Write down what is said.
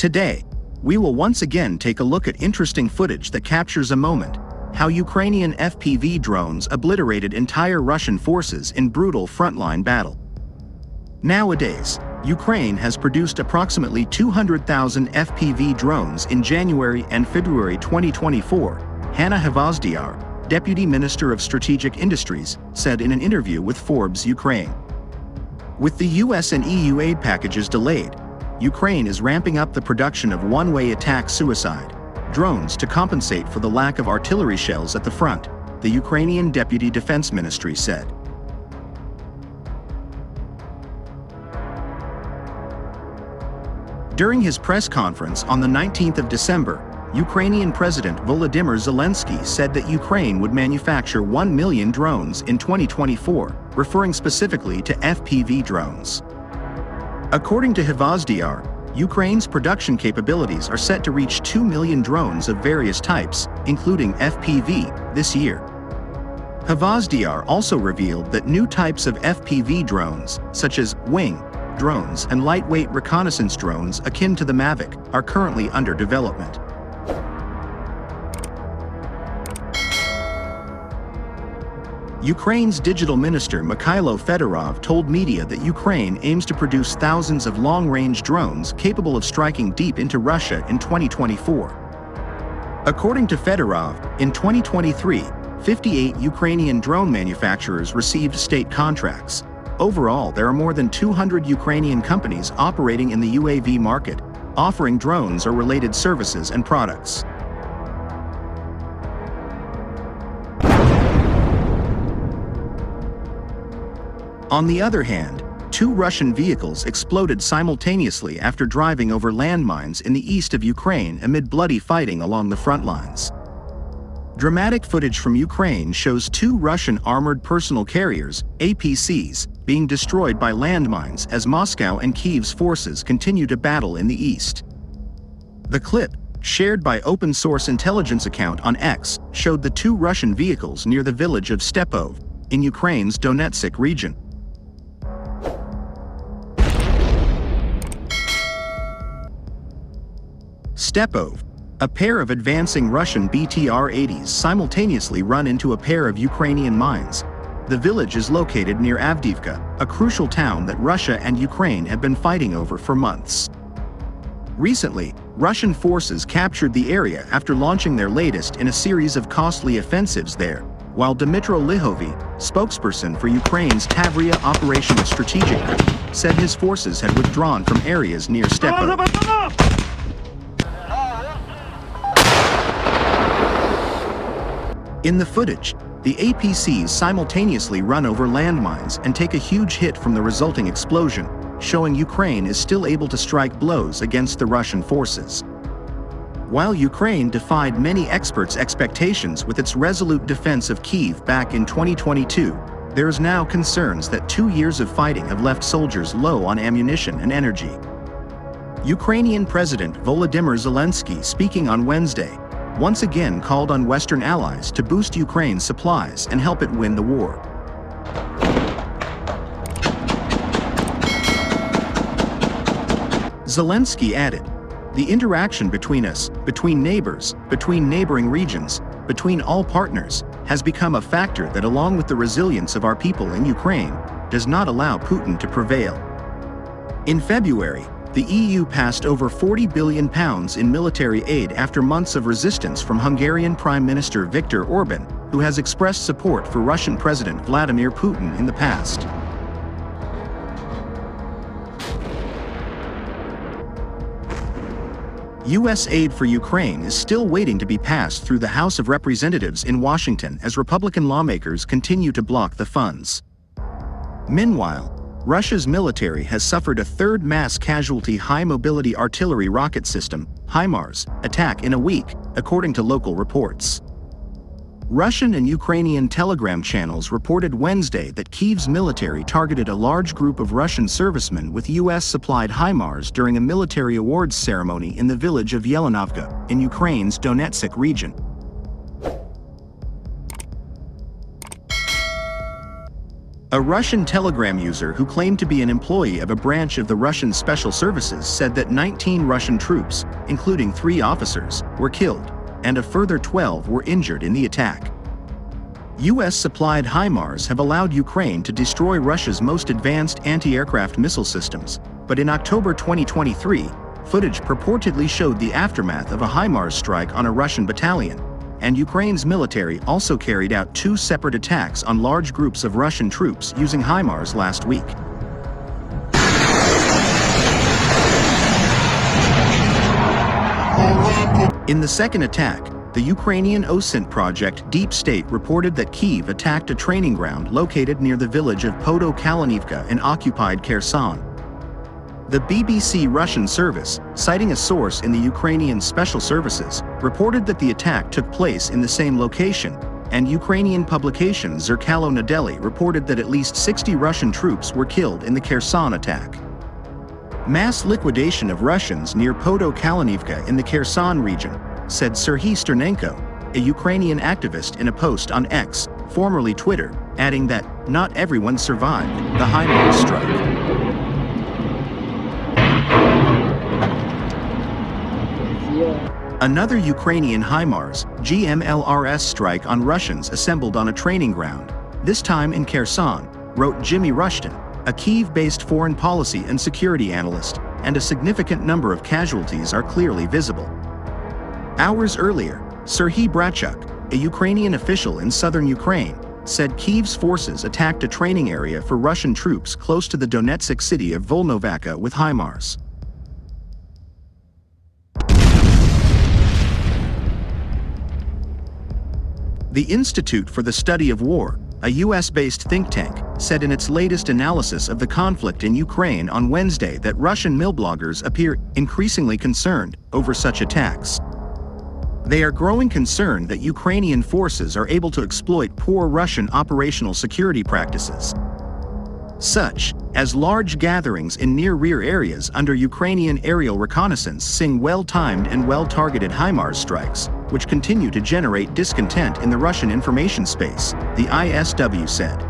Today, we will once again take a look at interesting footage that captures a moment: how Ukrainian FPV drones obliterated entire Russian forces in brutal frontline battle. Nowadays, Ukraine has produced approximately 200,000 FPV drones in January and February 2024, Hanna Avdiivka, Deputy Minister of Strategic Industries, said in an interview with Forbes Ukraine. With the US and EU aid packages delayed, Ukraine is ramping up the production of one-way attack suicide drones to compensate for the lack of artillery shells at the front, the Ukrainian Deputy Defense Ministry said. During his press conference on the 19th of December, Ukrainian President Volodymyr Zelensky said that Ukraine would manufacture 1 million drones in 2024, referring specifically to FPV drones. According to Avdiivka, Ukraine's production capabilities are set to reach 2 million drones of various types, including FPV, this year. Avdiivka also revealed that new types of FPV drones, such as wing drones and lightweight reconnaissance drones akin to the Mavic, are currently under development. Ukraine's digital minister Mikhailo Fedorov told media that Ukraine aims to produce thousands of long-range drones capable of striking deep into Russia in 2024. According to Fedorov, in 2023, 58 Ukrainian drone manufacturers received state contracts. Overall, there are more than 200 Ukrainian companies operating in the UAV market, offering drones or related services and products. On the other hand, 2 Russian vehicles exploded simultaneously after driving over landmines in the east of Ukraine amid bloody fighting along the front lines. Dramatic footage from Ukraine shows 2 Russian armored personnel carriers, APCs, being destroyed by landmines as Moscow and Kyiv's forces continue to battle in the east. The clip, shared by open-source intelligence account on X, showed the 2 Russian vehicles near the village of Stepov, in Ukraine's Donetsk region. Stepov, a pair of advancing Russian BTR-80s simultaneously run into a pair of Ukrainian mines. The village is located near Avdiivka, a crucial town that Russia and Ukraine have been fighting over for months. Recently, Russian forces captured the area after launching their latest in a series of costly offensives there, while Dmytro Lihovy, spokesperson for Ukraine's Tavria Operational Strategic Group, said his forces had withdrawn from areas near Stepov. In the footage, the APCs simultaneously run over landmines and take a huge hit from the resulting explosion, showing Ukraine is still able to strike blows against the Russian forces. While Ukraine defied many experts' expectations with its resolute defense of Kyiv back in 2022, there is now concerns that 2 years of fighting have left soldiers low on ammunition and energy. Ukrainian President Volodymyr Zelensky, speaking on Wednesday, once again called on Western allies to boost Ukraine's supplies and help it win the war. Zelensky added, "The interaction between us, between neighbors, between neighboring regions, between all partners, has become a factor that, along with the resilience of our people in Ukraine, does not allow Putin to prevail." In February, the EU passed over £40 billion in military aid after months of resistance from Hungarian Prime Minister Viktor Orban, who has expressed support for Russian President Vladimir Putin in the past. U.S. aid for Ukraine is still waiting to be passed through the House of Representatives in Washington as Republican lawmakers continue to block the funds. Meanwhile, Russia's military has suffered a third mass casualty high-mobility artillery rocket system, HIMARS, attack in a week, according to local reports. Russian and Ukrainian telegram channels reported Wednesday that Kyiv's military targeted a large group of Russian servicemen with US-supplied HIMARS during a military awards ceremony in the village of Yelenovka, in Ukraine's Donetsk region. A Russian Telegram user who claimed to be an employee of a branch of the Russian Special Services said that 19 Russian troops, including 3 officers, were killed, and a further 12 were injured in the attack. US-supplied HIMARS have allowed Ukraine to destroy Russia's most advanced anti-aircraft missile systems, but in October 2023, footage purportedly showed the aftermath of a HIMARS strike on a Russian battalion, and Ukraine's military also carried out 2 separate attacks on large groups of Russian troops using HIMARS last week. In the second attack, the Ukrainian OSINT project Deep State reported that Kyiv attacked a training ground located near the village of Podolkalnivka in occupied Kherson. The BBC Russian service, citing a source in the Ukrainian Special Services, reported that the attack took place in the same location, and Ukrainian publication Zerkalo Nedeli reported that at least 60 Russian troops were killed in the Kherson attack. Mass liquidation of Russians near Podolkalnivka in the Kherson region, said Serhiy Sternenko, a Ukrainian activist in a post on X, formerly Twitter, adding that not everyone survived the HIMARS strike. Another Ukrainian HIMARS, GMLRS strike on Russians assembled on a training ground, this time in Kherson, wrote Jimmy Rushton, a Kyiv-based foreign policy and security analyst, and a significant number of casualties are clearly visible. Hours earlier, Serhiy Brachuk, a Ukrainian official in southern Ukraine, said Kyiv's forces attacked a training area for Russian troops close to the Donetsk city of Volnovakha with HIMARS. The Institute for the Study of War, a US-based think tank, said in its latest analysis of the conflict in Ukraine on Wednesday that Russian milbloggers appear increasingly concerned over such attacks. They are growing concerned that Ukrainian forces are able to exploit poor Russian operational security practices, such as large gatherings in near-rear areas under Ukrainian aerial reconnaissance, seeing well-timed and well-targeted HIMARS strikes, which continue to generate discontent in the Russian information space, the ISW said.